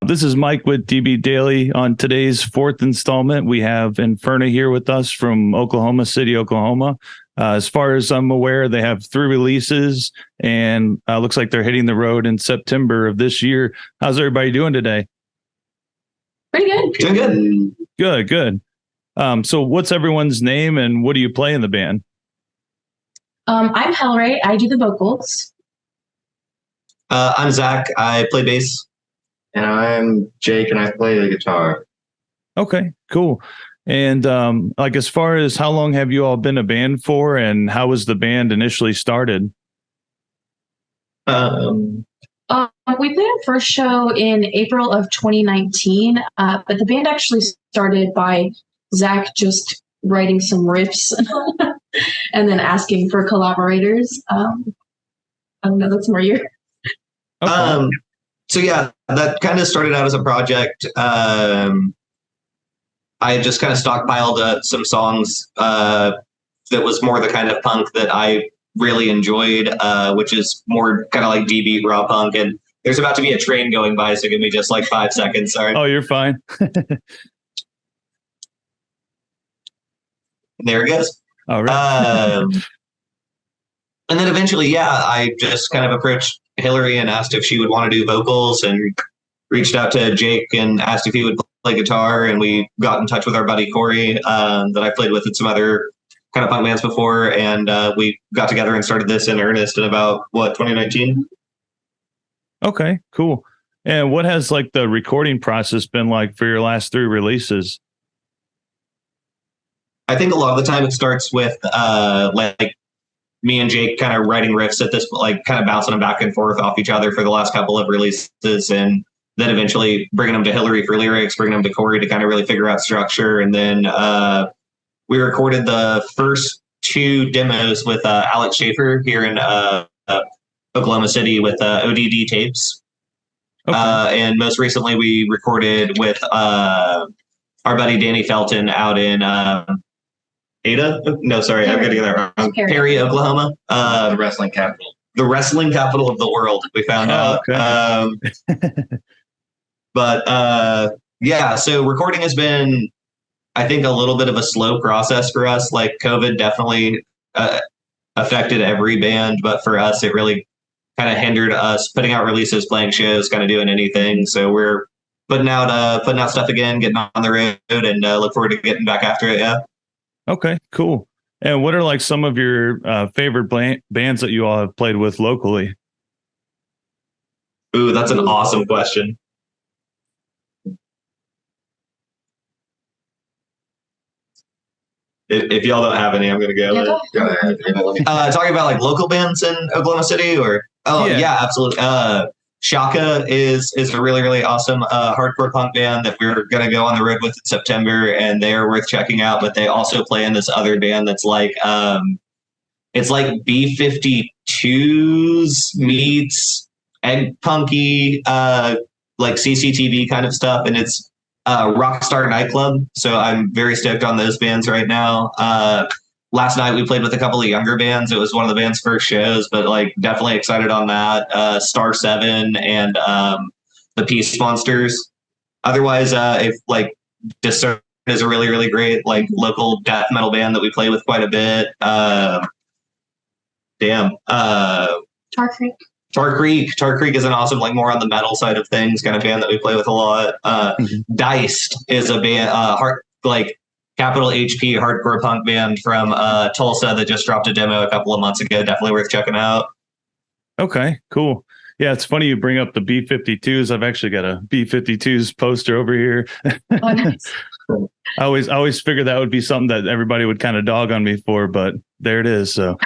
This is Mike with DB Daily. On today's fourth installment, we have Inferna here with us from Oklahoma City, Oklahoma. As far as I'm aware, they have 3 releases, and looks like they're hitting the road in September of this year. How's everybody doing today? Pretty good. Doing good. Good. So what's everyone's name, and what do you play in the band? I'm Hellray. I do the vocals. I'm Zach. I play bass. And I'm Jake, and I play the guitar. Okay, cool. And like, as far as how long have you all been a band for, and how was the band initially started? We played our first show in April of 2019, but the band actually started by Zach just writing some riffs and then asking for collaborators. I don't know, that's more your... Okay. So yeah, that kind of started out as a project. I had just kind of stockpiled some songs that was more the kind of punk that I really enjoyed, which is more kind of like DB raw punk. And there's about to be a train going by, so give me just like 5 seconds. Sorry. Oh, you're fine. There it goes. All right. And then eventually, I just kind of approached Hillary and asked if she would want to do vocals, and reached out to Jake and asked if he would play guitar. And we got in touch with our buddy Corey that I played with in some other kind of punk bands before. And we got together and started this in earnest in about 2019. Okay, cool. And what has like the recording process been like for your last 3 releases? I think a lot of the time it starts with like me and Jake kind of writing riffs at this, like kind of bouncing them back and forth off each other for the last couple of releases, and then eventually bringing them to Hillary for lyrics, bringing them to Corey to kind of really figure out structure. And then we recorded the first 2 demos with Alex Schaefer here in Oklahoma City with ODD tapes. Okay. And most recently we recorded with our buddy Danny Felton out in Ada? No, sorry, I'm getting that wrong. Perry, Oklahoma. The wrestling capital. The wrestling capital of the world, we found out. Okay. So recording has been, I think, a little bit of a slow process for us. Like, COVID definitely affected every band, but for us, it really kind of hindered us putting out releases, playing shows, kind of doing anything. So we're putting out stuff again, getting on the road, and look forward to getting back after it. Yeah. Okay, cool. And what are like some of your favorite bands that you all have played with locally? Ooh, that's an awesome question. If y'all don't have any, I'm going to go. Go ahead. Talking about like local bands in Oklahoma City, or yeah, absolutely. Shaka is a really, really awesome hardcore punk band that we're going to go on the road with in September, and they are worth checking out. But they also play in this other band that's like it's like B-52s meets egg punky like CCTV kind of stuff, and it's Rockstar Nightclub. So I'm very stoked on those bands right now. Last night we played with a couple of younger bands. It was one of the band's first shows, but like definitely excited on that. Star 7 and the Peace Monsters. Otherwise, if like Discern is a really, really great like local death metal band that we play with quite a bit. Tar Creek. Tar Creek is an awesome, like more on the metal side of things, kind of band that we play with a lot. Diced is a band, capital HP hardcore punk band from Tulsa that just dropped a demo a couple of months ago. Definitely worth checking out. Okay, cool. Yeah, it's funny you bring up the B-52s. I've actually got a B-52s poster over here. Oh, nice. I always figured that would be something that everybody would kind of dog on me for, but there it is. So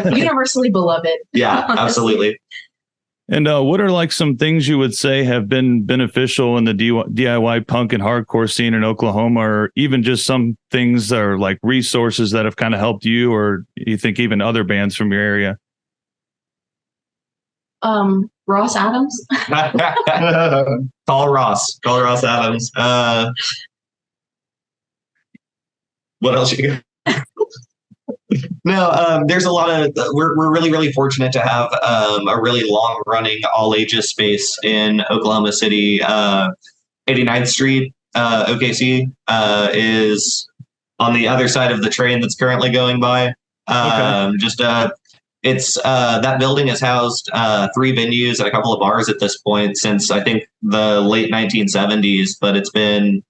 universally beloved. Yeah, absolutely. And what are like some things you would say have been beneficial in the DIY punk and hardcore scene in Oklahoma, or even just some things that are like resources that have kind of helped you, or you think even other bands from your area? Ross Adams. Call Ross Adams. What else you got? No, there's a lot of we're really really fortunate to have a really long running all ages space in Oklahoma City. 89th Street, OKC, is on the other side of the train that's currently going by. Just it's that building has housed 3 venues and a couple of bars at this point since I think the late 1970s, but it's been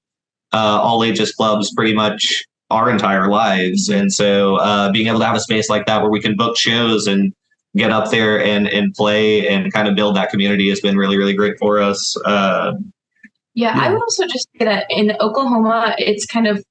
all ages clubs pretty much our entire lives. And so being able to have a space like that where we can book shows and get up there and play and kind of build that community has been really, really great for us. Yeah, I would also just say that in Oklahoma, it's kind of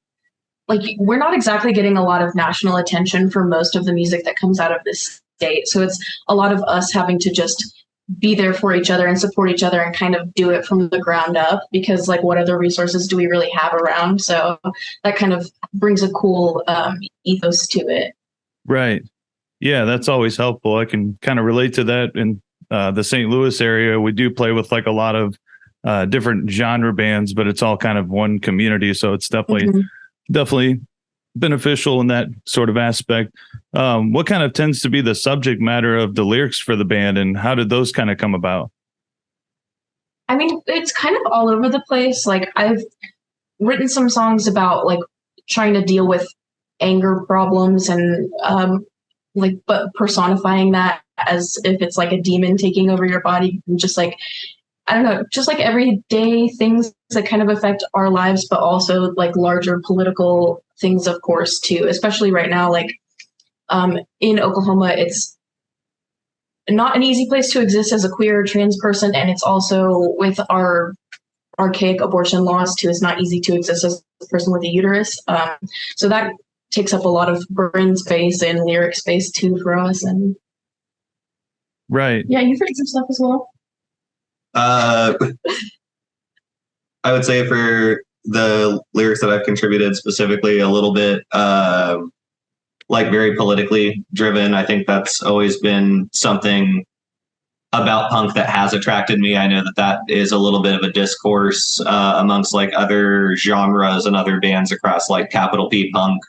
like we're not exactly getting a lot of national attention for most of the music that comes out of this state. So it's a lot of us having to just be there for each other and support each other and kind of do it from the ground up, because like what other resources do we really have around? So that kind of brings a cool ethos to it. Right. Yeah, that's always helpful. I can kind of relate to that. In the St. Louis area, we do play with like a lot of different genre bands, but it's all kind of one community. So it's definitely beneficial in that sort of aspect. What kind of tends to be the subject matter of the lyrics for the band, and how did those kind of come about? I mean, it's kind of all over the place. Like I've written some songs about like trying to deal with anger problems and but personifying that as if it's like a demon taking over your body, and just like, I don't know, just like everyday things that kind of affect our lives, but also like larger political things, of course, too, especially right now. Like in Oklahoma, it's not an easy place to exist as a queer or trans person. And it's also with our archaic abortion laws too, it's not easy to exist as a person with a uterus. So that takes up a lot of brain space and lyric space too for us. And right. Yeah, you've written some stuff as well. I would say for the lyrics that I've contributed specifically a little bit, like very politically driven. I think that's always been something about punk that has attracted me. I know that is a little bit of a discourse amongst like other genres and other bands across like capital P punk.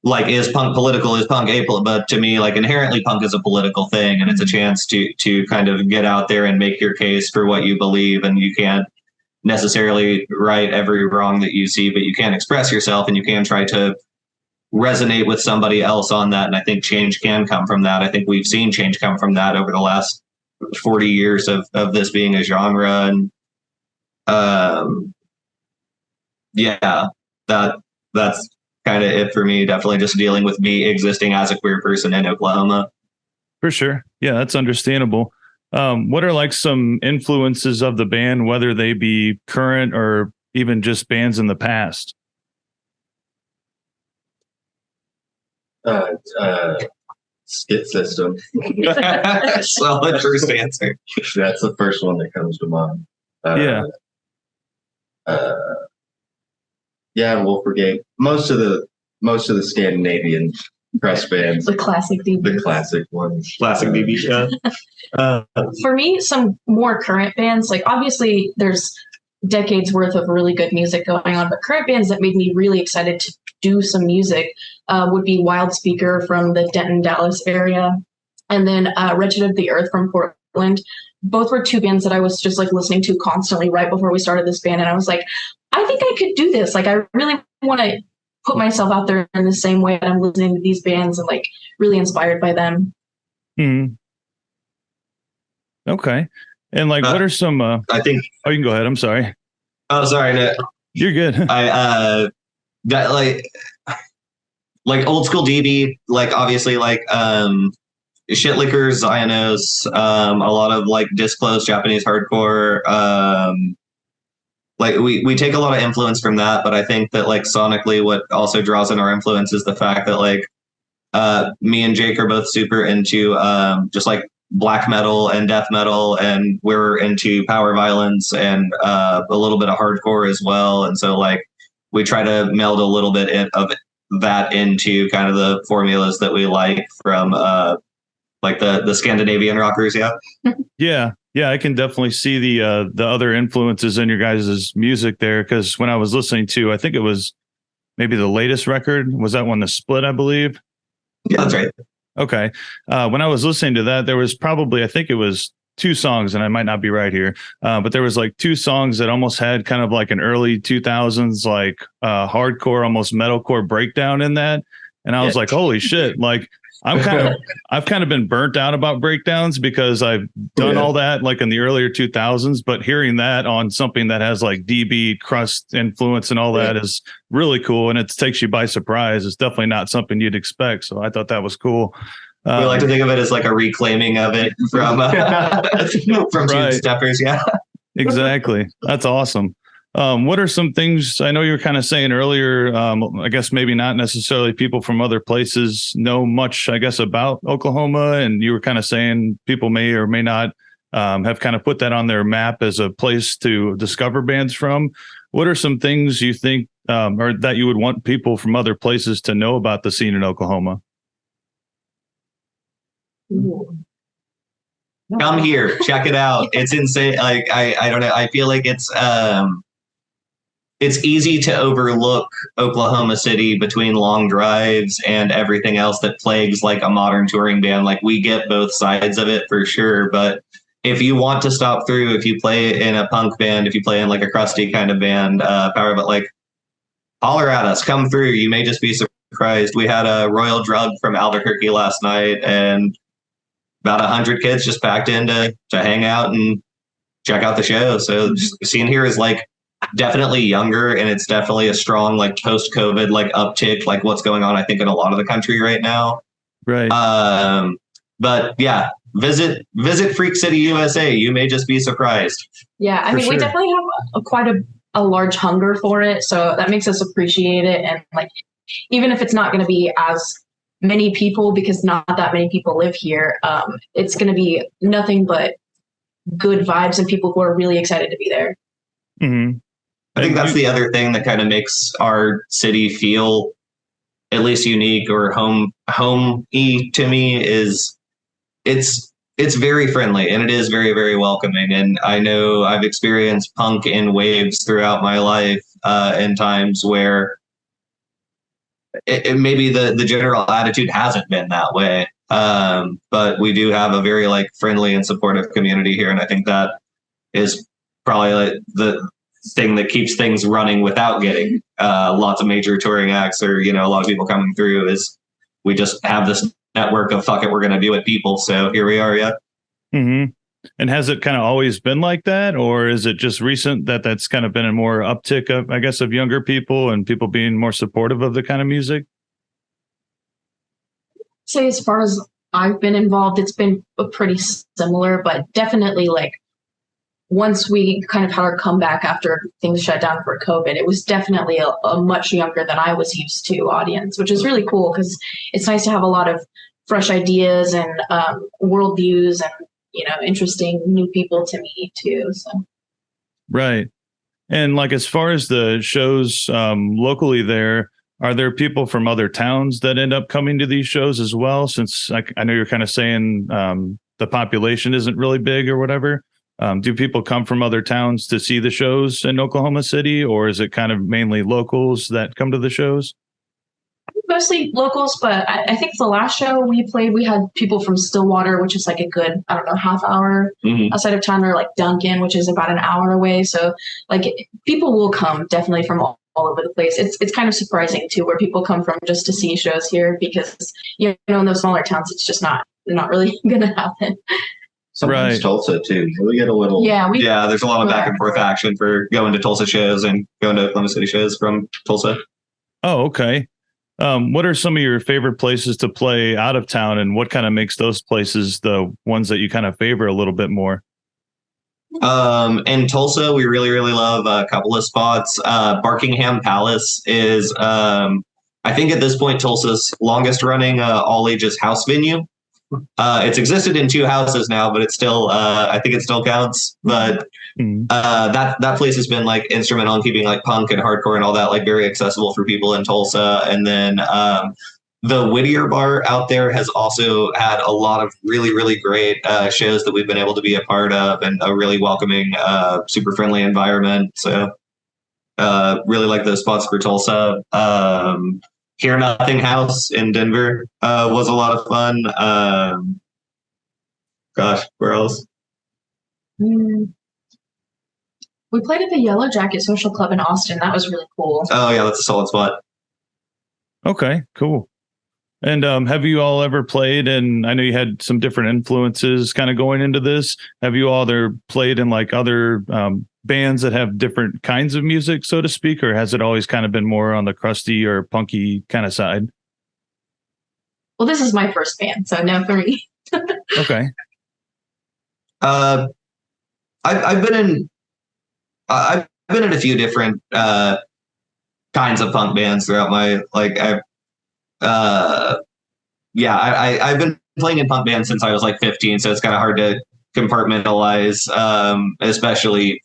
Like, is punk political? Is punk apolitical? But to me, like inherently punk is a political thing, and it's a chance to kind of get out there and make your case for what you believe. And you can't necessarily right every wrong that you see, but you can express yourself and you can try to resonate with somebody else on that. And I think change can come from that. I think we've seen change come from that over the last 40 years of this being a genre. And that's kind of it for me. Definitely just dealing with me existing as a queer person in Oklahoma. For sure. Yeah, that's understandable. What are like some influences of the band, whether they be current or even just bands in the past? Skit System. Solid first answer. That's the first one that comes to mind. Wolf Brigade. Most of the Scandinavian press bands. The classic DB. The classic ones. Classic DB show. For me, some more current bands, like obviously there's decades worth of really good music going on, but current bands that made me really excited to do some music would be Wild Speaker from the Denton, Dallas area, and then Wretched of the Earth from Portland. Both were 2 bands that I was just like listening to constantly right before we started this band. And I was like, I think I could do this. Like, I really want to put myself out there in the same way that I'm listening to these bands and like really inspired by them. Okay. And like, what are some, I think, you can go ahead. I'm sorry. Oh, sorry. No. You're good. I got like old school DB, like obviously like Shitlickers, Zionos, a lot of like disclosed Japanese hardcore. Like we take a lot of influence from that, but I think that like sonically what also draws in our influence is the fact that like me and Jake are both super into just like black metal and death metal, and we're into power violence and a little bit of hardcore as well. And so like we try to meld a little bit of that into kind of the formulas that we like from like the Scandinavian rockers. Yeah, I can definitely see the other influences in your guys' music there, because when I was listening to, I think it was maybe the latest record. Was that one the Split, I believe? Yeah, that's right. Okay. When I was listening to that, there was probably, I think it was two songs, and I might not be right here, but there was like two songs that almost had kind of like an early 2000s, like hardcore, almost metalcore breakdown in that. And I was like, holy shit. Like I've kind of been burnt out about breakdowns because I've done all that like in the earlier 2000s, but hearing that on something that has like DB crust influence and all that is really cool. And it takes you by surprise. It's definitely not something you'd expect. So I thought that was cool. We like to think of it as like a reclaiming of it from Two Steppers. Yeah, exactly. That's awesome. What are some things, I know you were kind of saying earlier, I guess maybe not necessarily people from other places know much, I guess, about Oklahoma. And you were kind of saying people may or may not have kind of put that on their map as a place to discover bands from. What are some things you think or that you would want people from other places to know about the scene in Oklahoma? Come here, check it out. It's insane. Like I don't know. I feel like it's easy to overlook Oklahoma City between long drives and everything else that plagues like a modern touring band. Like we get both sides of it for sure. But if you want to stop through, if you play in a punk band, if you play in like a crusty kind of band, power, but like holler at us, come through. You may just be surprised. We had a Royal Drug from Albuquerque last night, and about 100 kids just packed in to hang out and check out the show. So the scene here is like definitely younger, and it's definitely a strong like post-COVID like uptick, like what's going on I think in a lot of the country right now. Right. But yeah, visit Freak City, USA. You may just be surprised. Yeah, I mean, we definitely have quite a large hunger for it, so that makes us appreciate it. And like, even if it's not going to be as many people, because not that many people live here, it's going to be nothing but good vibes and people who are really excited to be there. Mm-hmm. I think that's the other thing that kind of makes our city feel at least unique or home-y to me is it's very friendly and it is very, very welcoming. And I know I've experienced punk in waves throughout my life in times where it maybe the general attitude hasn't been that way. But we do have a very like friendly and supportive community here. And I think that is probably like the thing that keeps things running without getting lots of major touring acts or, a lot of people coming through is we just have this network of fuck it, we're going to do it people. So here we are. Yeah. Mm-hmm. And has it kind of always been like that, or is it just recent that's kind of been a more uptick of, I guess, of younger people and people being more supportive of the kind of music? Say as far as I've been involved, it's been pretty similar, but definitely like once we kind of had our comeback after things shut down for COVID, it was definitely a much younger than I was used to audience, which is really cool because it's nice to have a lot of fresh ideas and worldviews and interesting new people to meet too. So, right. And like, as far as the shows locally there, are there people from other towns that end up coming to these shows as well? Since I know you're kind of saying the population isn't really big or whatever. Do people come from other towns to see the shows in Oklahoma City, or is it kind of mainly locals that come to the shows? Mostly locals, but I think the last show we played, we had people from Stillwater, which is like a good, half hour outside of town, or like Duncan, which is about an hour away. So like people will come definitely from all over the place. It's kind of surprising too, where people come from just to see shows here, because in those smaller towns, it's just not really going to happen. Sometimes Tulsa too. We get a little. Yeah, there's a lot of back and forth action for going to Tulsa shows and going to Oklahoma City shows from Tulsa. Oh, okay. What are some of your favorite places to play out of town, and what kind of makes those places the ones that you kind of favor a little bit more? In Tulsa, we really, really love a couple of spots. Barkingham Palace is, I think at this point, Tulsa's longest running all ages house venue. It's existed in 2 houses now, but it's still, I think it still counts. But that place has been like instrumental in keeping like punk and hardcore and all that like very accessible for people in Tulsa. And then the Whittier Bar out there has also had a lot of really, really great shows that we've been able to be a part of, and a really welcoming, super friendly environment. So Really like those spots for Tulsa. Hear Nothing House in Denver was a lot of fun. Gosh, where else? Mm. We played at the Yellow Jacket Social Club in Austin. That was really cool. Oh yeah, that's a solid spot. Okay, cool. And have you all ever played? And I know you had some different influences kind of going into this. Have you all there played in like other bands that have different kinds of music, so to speak, or has it always kind of been more on the crusty or punky kind of side? Well, this is my first band, so no for me. Okay. I've been in a few different kinds of punk bands throughout my I've been playing in punk bands since I was like 15, so it's kind of hard to compartmentalize, especially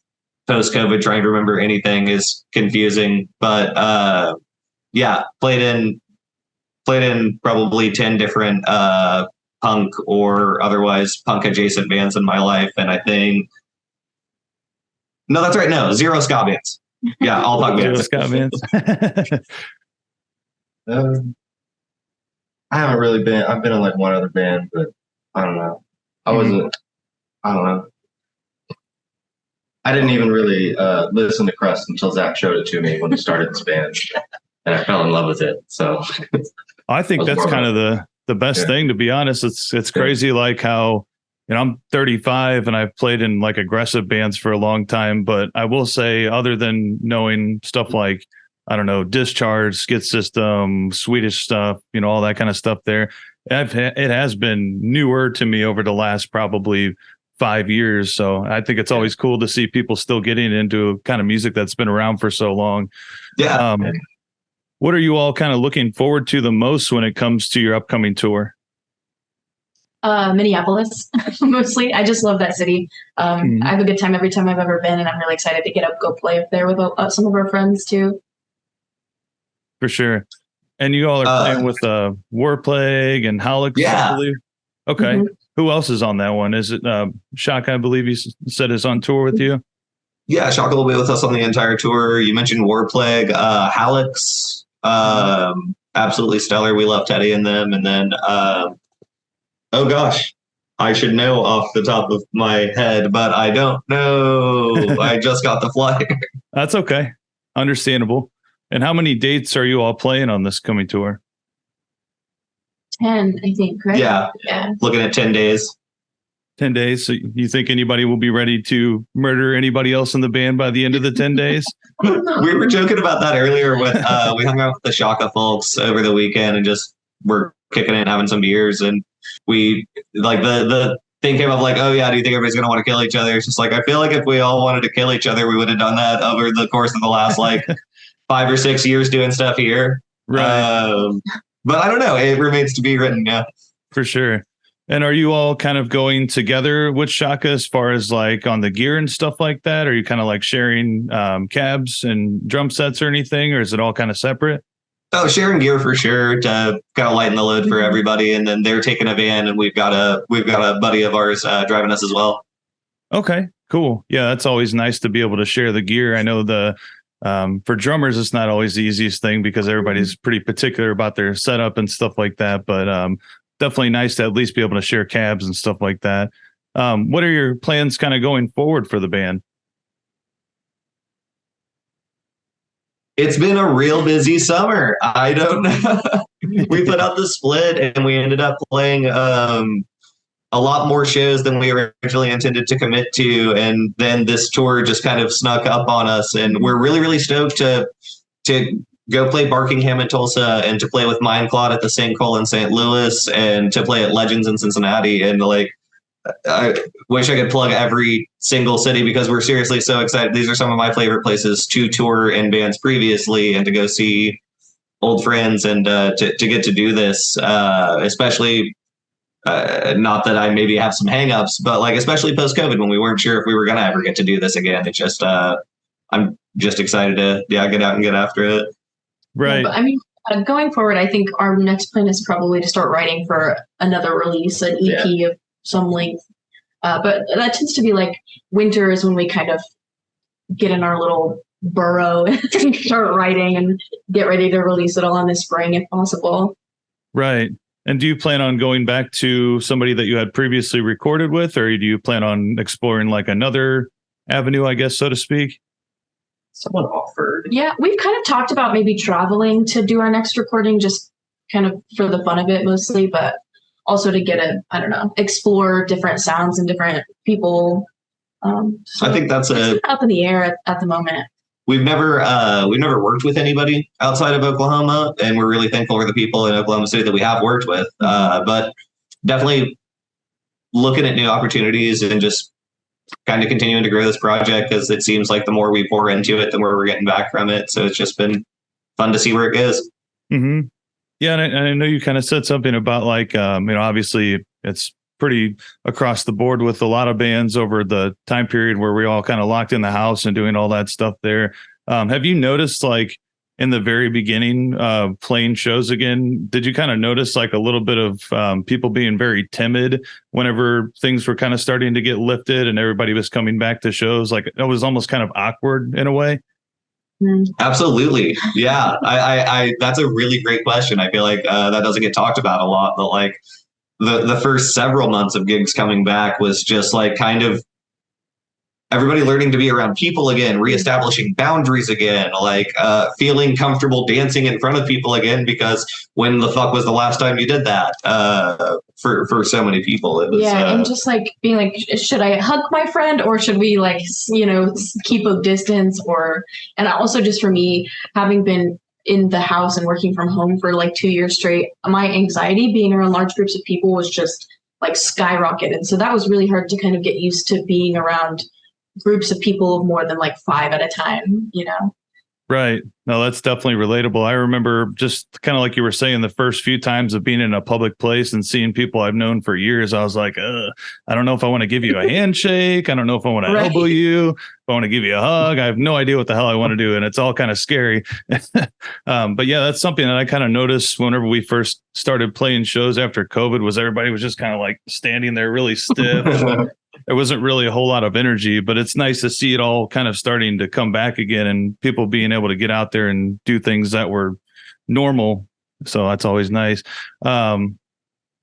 post-COVID. Trying to remember anything is confusing, but played in probably 10 different punk or otherwise punk adjacent bands in my life, and I think no, that's right, no, 0 ska bands. Yeah, all punk bands. 0 ska bands. I haven't really been. I've been in like one other band, but I don't know. I don't know. I didn't even really listen to Crust until Zach showed it to me when he started this band, and I fell in love with it. So I think that's kind of the best thing, to be honest. It's crazy, like how, I'm 35 and I've played in like aggressive bands for a long time, but I will say, other than knowing stuff like, I don't know, Discharge, Skid System, Swedish stuff, all that kind of stuff there, it has been newer to me over the last probably 5 years. So I think it's always cool to see people still getting into kind of music that's been around for so long. Yeah. What are you all kind of looking forward to the most when it comes to your upcoming tour? Minneapolis, mostly. I just love that city. I have a good time every time I've ever been, and I'm really excited to go play up there with some of our friends too. For sure. And you all are playing with War Plague and Hellray, I believe. Okay. Mm-hmm. Who else is on that one? Is it Shaka, I believe you said, is on tour with you? Yeah, Shaka will be with us on the entire tour. You mentioned War Plague, Hallex, absolutely stellar. We love Teddy and them. And then, oh gosh, I should know off the top of my head, but I don't know. I just got the flyer. That's okay. Understandable. And how many dates are you all playing on this coming tour? 10, I think, right? Yeah. Looking at 10 days. 10 days. So you think anybody will be ready to murder anybody else in the band by the end of the 10 days? We were joking about that earlier with we hung out with the Shaka folks over the weekend and just were kicking it and having some beers, and we like the thing came up like, oh yeah, do you think everybody's gonna want to kill each other? It's just like, I feel like if we all wanted to kill each other, we would have done that over the course of the last like 5 or 6 years doing stuff here. Right. But I don't know. It remains to be written. Yeah, for sure. And are you all kind of going together with Shaka as far as like on the gear and stuff like that? Are you kind of like sharing cabs and drum sets or anything, or is it all kind of separate? Oh, sharing gear for sure to kind of lighten the load for everybody. And then they're taking a van, and we've got a buddy of ours driving us as well. Okay, cool. Yeah, that's always nice to be able to share the gear. I know for drummers, it's not always the easiest thing because everybody's pretty particular about their setup and stuff like that. But definitely nice to at least be able to share cabs and stuff like that. What are your plans kind of going forward for the band? It's been a real busy summer. I don't know. We put out the split and we ended up playing a lot more shows than we originally intended to commit to. And then this tour just kind of snuck up on us. And we're really, really stoked to go play Barkingham in Tulsa and to play with Mindclot at the St. Cole in St. Louis and to play at Legends in Cincinnati. And like, I wish I could plug every single city because we're seriously so excited. These are some of my favorite places to tour in bands previously and to go see old friends and to get to do this, especially not that I maybe have some hangups, but like especially post-COVID when we weren't sure if we were going to ever get to do this again. It's just I'm just excited to get out and get after it. Right. Yeah, but I mean, going forward, I think our next plan is probably to start writing for another release, an EP of some length. But that tends to be like winter is when we kind of get in our little burrow and start writing and get ready to release it all in the spring if possible. Right. And do you plan on going back to somebody that you had previously recorded with, or do you plan on exploring like another avenue, I guess, so to speak? Someone offered. Yeah, we've kind of talked about maybe traveling to do our next recording, just kind of for the fun of it mostly, but also to get explore different sounds and different people. So I think that's up in the air at the moment. We've never worked with anybody outside of Oklahoma, and we're really thankful for the people in Oklahoma City that we have worked with. But definitely looking at new opportunities and just kind of continuing to grow this project, because it seems like the more we pour into it, the more we're getting back from it. So it's just been fun to see where it goes. Mm-hmm. Yeah, and I know you kind of said something about like, obviously it's pretty across the board with a lot of bands over the time period where we all kind of locked in the house and doing all that stuff there. Have you noticed like in the very beginning playing shows again, did you kind of notice like a little bit of people being very timid whenever things were kind of starting to get lifted and everybody was coming back to shows? Like it was almost kind of awkward in a way. Absolutely. Yeah. I that's a really great question. I feel like that doesn't get talked about a lot, but like the first several months of gigs coming back was just like kind of everybody learning to be around people again, reestablishing boundaries again, like feeling comfortable dancing in front of people again, because when the fuck was the last time you did that? For so many people, it was and just like being like, should I hug my friend or should we like keep a distance? And also just for me, having been in the house and working from home for like 2 years straight, my anxiety being around large groups of people was just like skyrocketed. So that was really hard to kind of get used to being around groups of people of more than like 5 at a time, Right. No, that's definitely relatable. I remember just kind of like you were saying, the first few times of being in a public place and seeing people I've known for years, I was like, I don't know if I want to give you a handshake. I don't know if I want to elbow you, if I want to give you a hug. I have no idea what the hell I want to do. And it's all kind of scary. But yeah, that's something that I kind of noticed whenever we first started playing shows after COVID, was everybody was just kind of like standing there really stiff. There wasn't really a whole lot of energy, but it's nice to see it all kind of starting to come back again and people being able to get out there and do things that were normal. So that's always nice. And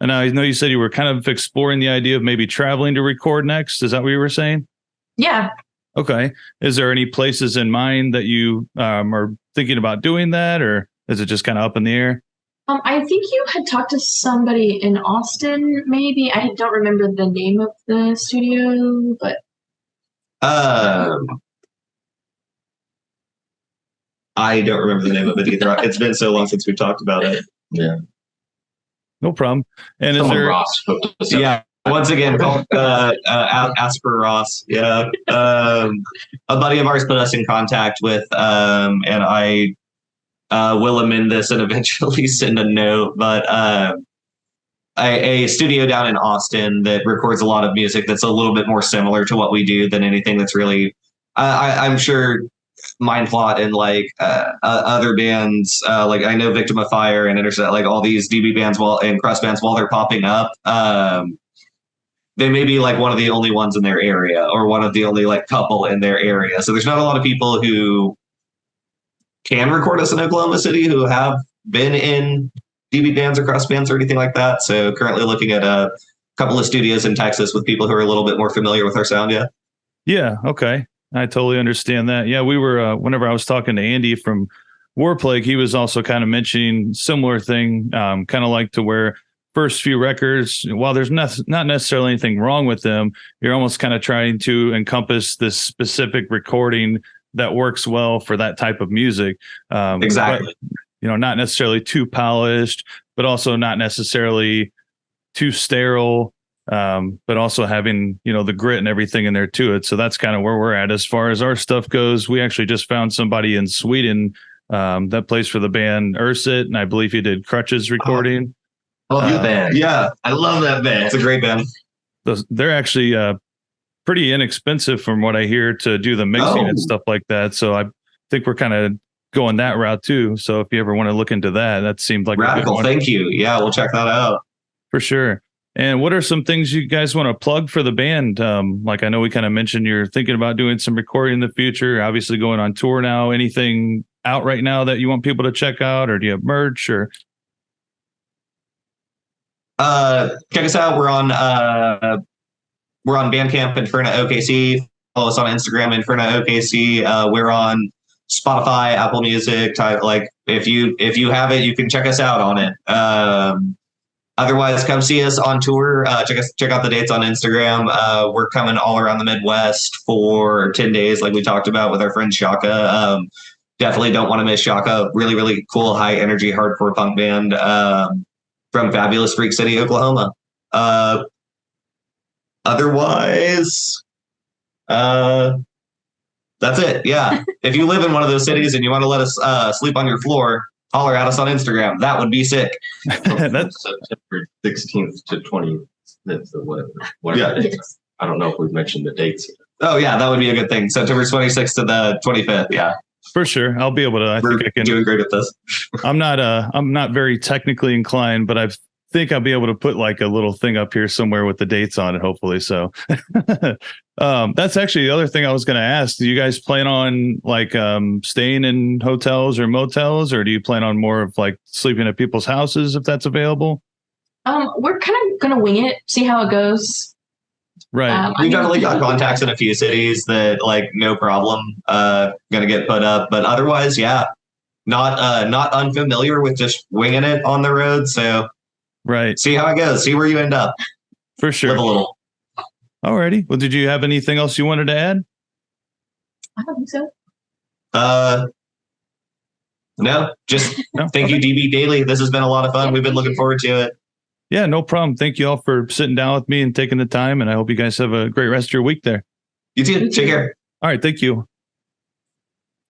I know you said you were kind of exploring the idea of maybe traveling to record next. Is that what you were saying? Yeah. Okay. Is there any places in mind that you are thinking about doing that, or is it just kind of up in the air? I think you had talked to somebody in Austin, maybe. I don't remember the name of the studio, but I don't remember the name of it either. It's been so long since we've talked about it. Yeah. No problem. And Someone is there Ross hooked us up. Yeah. Once again, called Asper Ross. Yeah. A buddy of ours put us in contact with, and I will amend this and eventually send a note, but a studio down in Austin that records a lot of music that's a little bit more similar to what we do than anything that's really, I'm sure Mindplot and like other bands, like I know Victim of Fire and Intercept, like all these DB bands and crust bands, while they're popping up, they may be like one of the only ones in their area or one of the only like couple in their area. So there's not a lot of people who can record us in Oklahoma City who have been in DB bands or crust bands or anything like that. So currently looking at a couple of studios in Texas with people who are a little bit more familiar with our sound. Yeah. Okay. I totally understand that. Yeah. We were, whenever I was talking to Andy from Warplague, he was also kind of mentioning similar thing, kind of like to where first few records, while there's not necessarily anything wrong with them, you're almost kind of trying to encompass this specific recording that works well for that type of music. Exactly. But, not necessarily too polished, but also not necessarily too sterile, but also having, the grit and everything in there to it. So that's kind of where we're at as far as our stuff goes. We actually just found somebody in Sweden that plays for the band Ursit, and I believe he did Crutches recording. Love your band. Yeah. I love that band. It's a great band. They're actually pretty inexpensive from what I hear to do the mixing and stuff like that. So I think we're kind of going that route too. So if you ever want to look into that, that seemed like radical. Thank you. Yeah, we'll check that out for sure. And what are some things you guys want to plug for the band? Like I know we kind of mentioned you're thinking about doing some recording in the future, obviously going on tour now. Anything out right now that you want people to check out, or do you have merch or? Check us out. We're on Bandcamp, Inferna OKC. Follow us on Instagram, Inferna OKC. We're on Spotify, Apple Music. Like if you have it, you can check us out on it. Otherwise, come see us on tour. Check out the dates on Instagram. We're coming all around the Midwest for 10 days, like we talked about with our friend Shaka. Definitely don't want to miss Shaka. Really, really cool, high energy, hardcore punk band from fabulous Freak City, Oklahoma. Otherwise, that's it. Yeah. If you live in one of those cities and you want to let us sleep on your floor, holler at us on Instagram. That would be sick. That's September 16th to 20th or whatever. Yeah. Yes. I don't know if we've mentioned the dates. Oh yeah, that would be a good thing. September 26th to the 25th. Yeah. For sure. I'll be able to. We're think I can. doing great at this. I'm not very technically inclined, but I think I'll be able to put like a little thing up here somewhere with the dates on it, hopefully. So that's actually the other thing I was going to ask. Do you guys plan on like staying in hotels or motels, or do you plan on more of like sleeping at people's houses if that's available? We're kind of gonna wing it, see how it goes. Right. We definitely got contacts in a few cities that like no problem gonna get put up, but otherwise, yeah, not unfamiliar with just winging it on the road. So Right. see how it goes. See where you end up. For sure. Live a little. Alrighty. Well, did you have anything else you wanted to add? I don't think so. No, just No? thank you, DB Daily. This has been a lot of fun. We've been looking forward to it. Yeah, no problem. Thank you all for sitting down with me and taking the time. And I hope you guys have a great rest of your week there. You too. Take care. All right. Thank you.